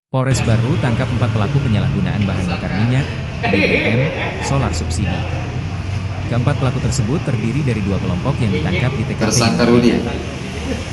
Polres Baru tangkap 4 pelaku penyalahgunaan bahan bakar minyak, BBM, solar subsidi. Keempat pelaku tersebut terdiri dari 2 kelompok yang ditangkap di TKP. Tersangka Rudi,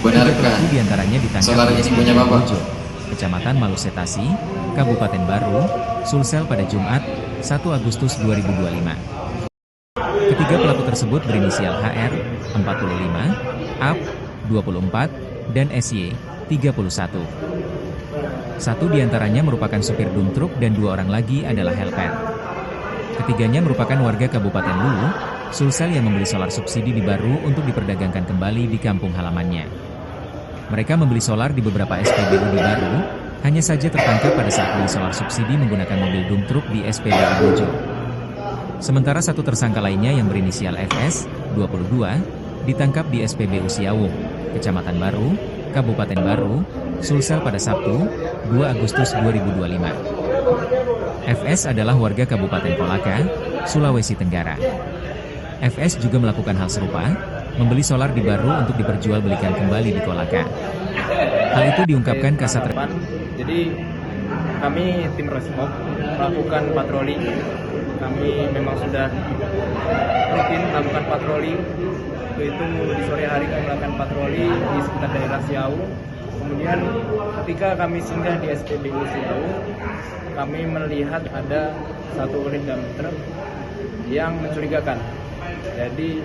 benarkah pelaku diantaranya ditangkap solar di ini punya Bapak? Bojo, Kecamatan Malusetasi, Kabupaten Baru, Sulsel pada Jumat, 1 Agustus 2025. Ketiga pelaku tersebut berinisial HR, 45, AP, 24, dan SY, 31. Satu diantaranya merupakan supir dump truk dan 2 orang lagi adalah helper. Ketiganya merupakan warga Kabupaten Luwu, Sulsel yang membeli solar subsidi di Baru untuk diperdagangkan kembali di kampung halamannya. Mereka membeli solar di beberapa SPBU di Baru, hanya saja tertangkap pada saat beli solar subsidi menggunakan mobil dump truk di SPBU Bojo. Sementara satu tersangka lainnya yang berinisial FS, 22, ditangkap di SPBU Siawung, Kecamatan Baru, Kabupaten Baru, Sulsel pada Sabtu, 2 Agustus 2025. FS adalah warga Kabupaten Kolaka, Sulawesi Tenggara. FS juga melakukan hal serupa, membeli solar di Baru untuk diperjualbelikan kembali di Kolaka. Hal itu diungkapkan Kasat. Jadi kami tim Resmob melakukan patroli. Kami memang sudah rutin melakukan patroli. Itu di sore hari kami melakukan patroli di sekitar daerah Siawung. Kemudian ketika kami singgah di SPBU Siawung, kami melihat ada satu unit dump truk yang mencurigakan. Jadi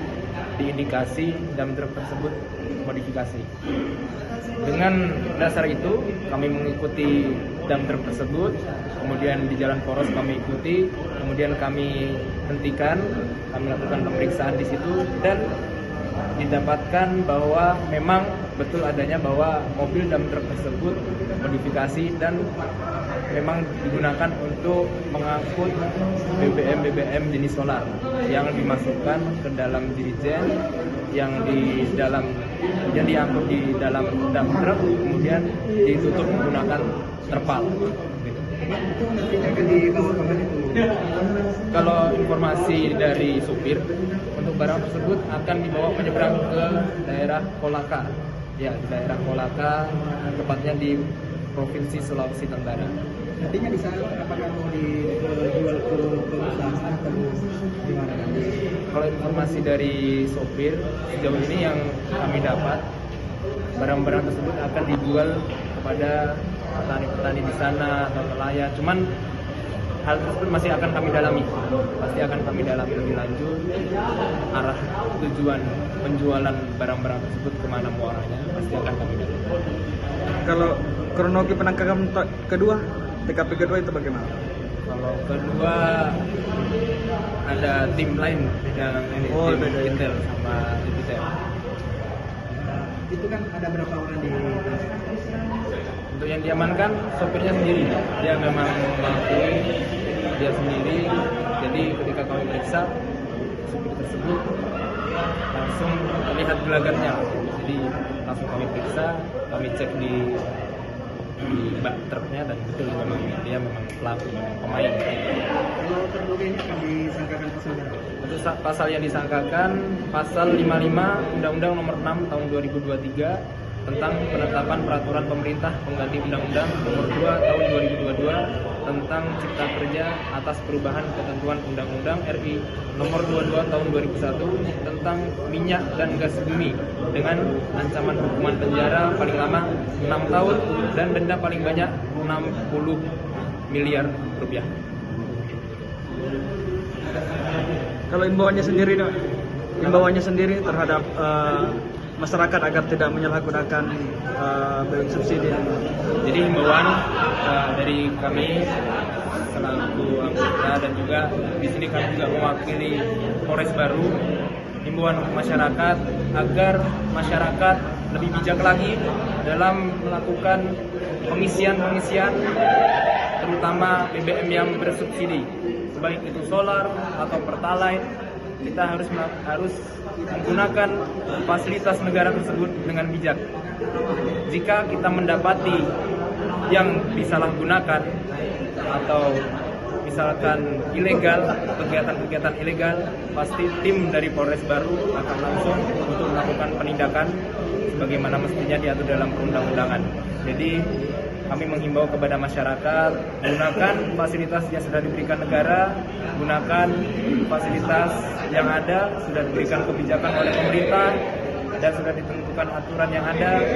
diindikasi dump truk tersebut modifikasi. Dengan dasar itu kami mengikuti dump truk tersebut, kemudian di jalan poros kami ikuti, kemudian kami hentikan, kami lakukan pemeriksaan di situ dan didapatkan bahwa memang betul adanya bahwa mobil dump truk tersebut modifikasi dan memang digunakan untuk mengangkut BBM jenis solar yang dimasukkan ke dalam dirijen yang diangkut di dalam dump truk kemudian ditutup menggunakan terpal. Kalau informasi dari supir, untuk barang tersebut akan dibawa menyeberang ke daerah Kolaka. Ya, di daerah Kolaka, tepatnya di Provinsi Sulawesi Tenggara. Artinya di sana apakah mau dijual ke perusahaan atau gimana? Kalau informasi dari sopir, sejauh ini yang kami dapat, barang-barang tersebut akan dijual kepada petani-petani di sana atau nelayan. Cuman hal tersebut masih akan kami dalami. Pasti akan kami dalami lebih lanjut arah tujuan penjualan barang-barang tersebut kemana muaranya pasti akan kami dalami. Kalau kronologi penangkapan kedua, TKP kedua itu bagaimana? Kalau kedua ada tim lain dalam ini, tim detail sama detail. Itu kan ada berapa orang di? Untuk yang diamankan sopirnya sendiri, dia memang mengakui dia sendiri. Jadi ketika kami periksa sopir tersebut langsung terlihat gelagatnya. Jadi langsung kami periksa, kami cek di bak truknya dan betul memang dia memang pelaku, memang pemain. Kalau terduga ini akan disangkakan pasal berapa? Untuk pasal yang disangkakan pasal 55 Undang-Undang Nomor 6 Tahun 2023 tentang penetapan peraturan pemerintah pengganti Undang-Undang Nomor 2 Tahun 2022 tentang Cipta Kerja atas perubahan ketentuan Undang-Undang RI Nomor 22 Tahun 2001 tentang minyak dan gas bumi dengan ancaman hukuman penjara paling lama 6 tahun dan denda paling banyak 60 miliar rupiah. Kalau imbauannya sendiri terhadap masyarakat agar tidak menyalahgunakan BBM subsidi. Jadi himbauan dari kami selaku anggota dan juga di sini kami juga mewakili Polres Baru, himbauan masyarakat agar masyarakat lebih bijak lagi dalam melakukan pengisian terutama BBM yang bersubsidi, baik itu solar atau pertalite. Kita harus menggunakan fasilitas negara tersebut dengan bijak. Jika kita mendapati yang disalahgunakan atau misalkan ilegal, kegiatan-kegiatan ilegal, pasti tim dari Polres Baru akan langsung untuk melakukan penindakan sebagaimana mestinya diatur dalam perundang-undangan. Jadi kami menghimbau kepada masyarakat, gunakan fasilitas yang sudah diberikan negara, gunakan fasilitas yang ada, sudah diberikan kebijakan oleh pemerintah, dan sudah ditentukan aturan yang ada,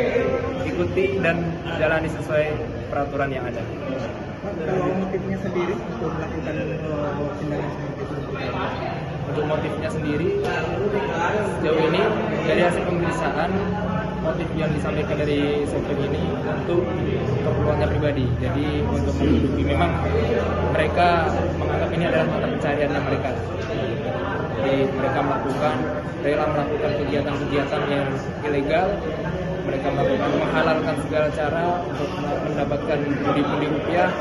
ikuti dan jalani sesuai peraturan yang ada. Kalau motifnya sendiri untuk melakukan tindakan seperti itu? Untuk motifnya sendiri, sejauh ini dari hasil pemeriksaan, motif yang disampaikan dari sopir ini untuk keperluannya pribadi. Jadi untuk menghidupi, memang mereka menganggap ini adalah mata pencariannya mereka. Jadi mereka rela melakukan kegiatan-kegiatan yang ilegal. Mereka menghalalkan segala cara untuk mendapatkan pundi-pundi rupiah,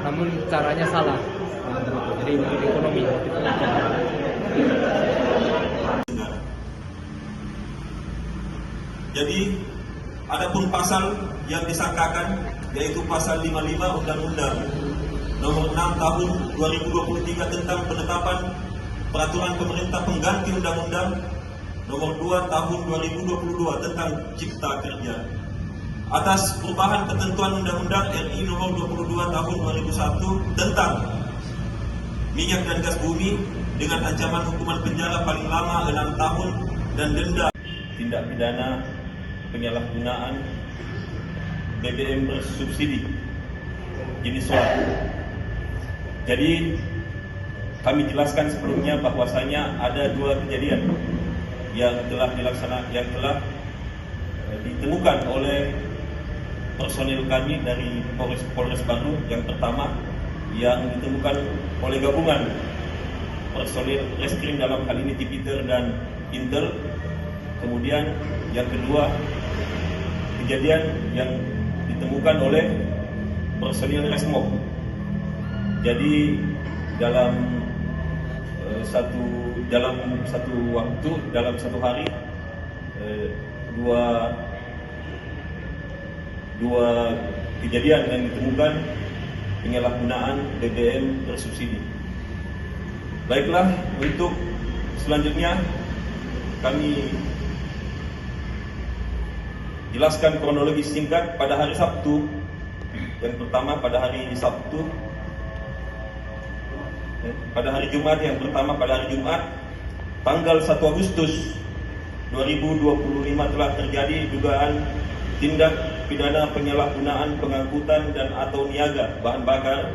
namun caranya salah. Jadi untuk ekonomi. Jadi adapun pasal yang disangkakan yaitu pasal 55 Undang-Undang Nomor 6 Tahun 2023 tentang penetapan peraturan pemerintah pengganti Undang-Undang Nomor 2 Tahun 2022 tentang Cipta Kerja. Atas perubahan ketentuan Undang-Undang RI Nomor 22 Tahun 2001 tentang minyak dan gas bumi dengan ancaman hukuman penjara paling lama 6 tahun dan denda. Tindak pidana penyalahgunaan BBM bersubsidi jenis solar. Jadi kami jelaskan sebelumnya bahwasanya ada dua kejadian yang telah ditemukan oleh personil kami dari Polres Bandung. Yang pertama yang ditemukan oleh gabungan personil reskrim dalam hal ini Tipiter dan Intel. Kemudian yang kedua kejadian yang ditemukan oleh personil Resmob. Jadi dalam satu waktu, dalam satu hari, dua kejadian yang ditemukan penyalahgunaan BBM bersubsidi. Baiklah, untuk selanjutnya kami jelaskan kronologi singkat pada hari Sabtu. Yang pertama pada hari Sabtu, pada hari Jumat yang pertama pada hari Jumat tanggal 1 Agustus 2025 telah terjadi dugaan tindak pidana penyalahgunaan pengangkutan dan atau niaga bahan bakar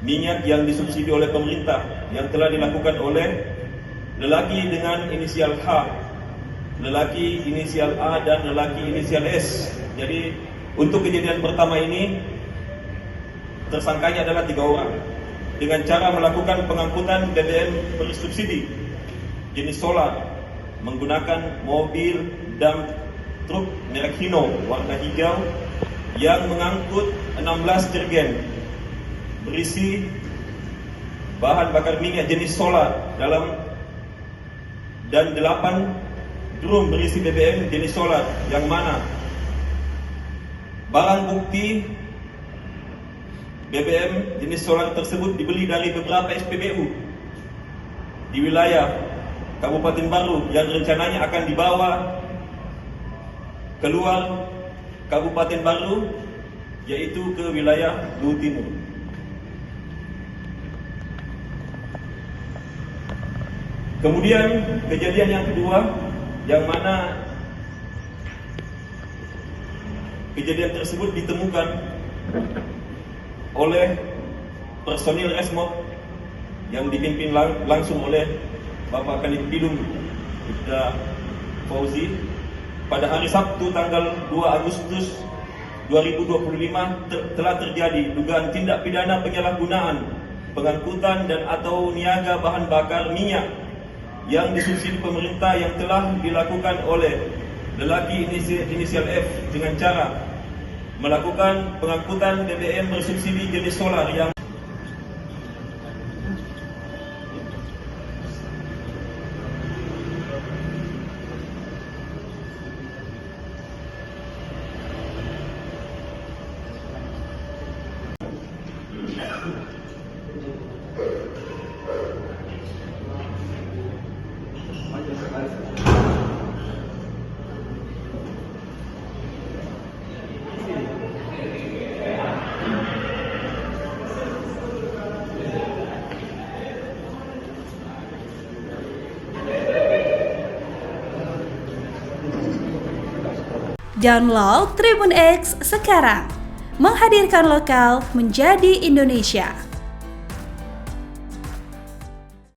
minyak yang disubsidi oleh pemerintah yang telah dilakukan oleh lelaki dengan inisial H, lelaki inisial A dan lelaki inisial S. Jadi untuk kejadian pertama ini tersangkanya adalah 3 orang dengan cara melakukan pengangkutan BBM bersubsidi jenis solar menggunakan mobil dump truk merek Hino warna hijau yang mengangkut 16 jerigen berisi bahan bakar minyak jenis solar dan 8 drum berisi BBM jenis solar, yang mana barang bukti BBM jenis solar tersebut dibeli dari beberapa SPBU di wilayah Kabupaten Baru yang rencananya akan dibawa keluar Kabupaten Baru, yaitu ke wilayah Luhut Timur. Kemudian kejadian yang kedua, yang mana kejadian tersebut ditemukan oleh personil Resmob yang dipimpin langsung oleh Bapak Kanit Bidung Ibda Fauzi. Pada hari Sabtu tanggal 2 Agustus 2025 telah terjadi dugaan tindak pidana penyalahgunaan pengangkutan dan atau niaga bahan bakar minyak yang disubsidi pemerintah yang telah dilakukan oleh lelaki inisial F dengan cara melakukan pengangkutan BBM bersubsidi jenis solar yang Download Tribun X sekarang. Menghadirkan lokal menjadi Indonesia.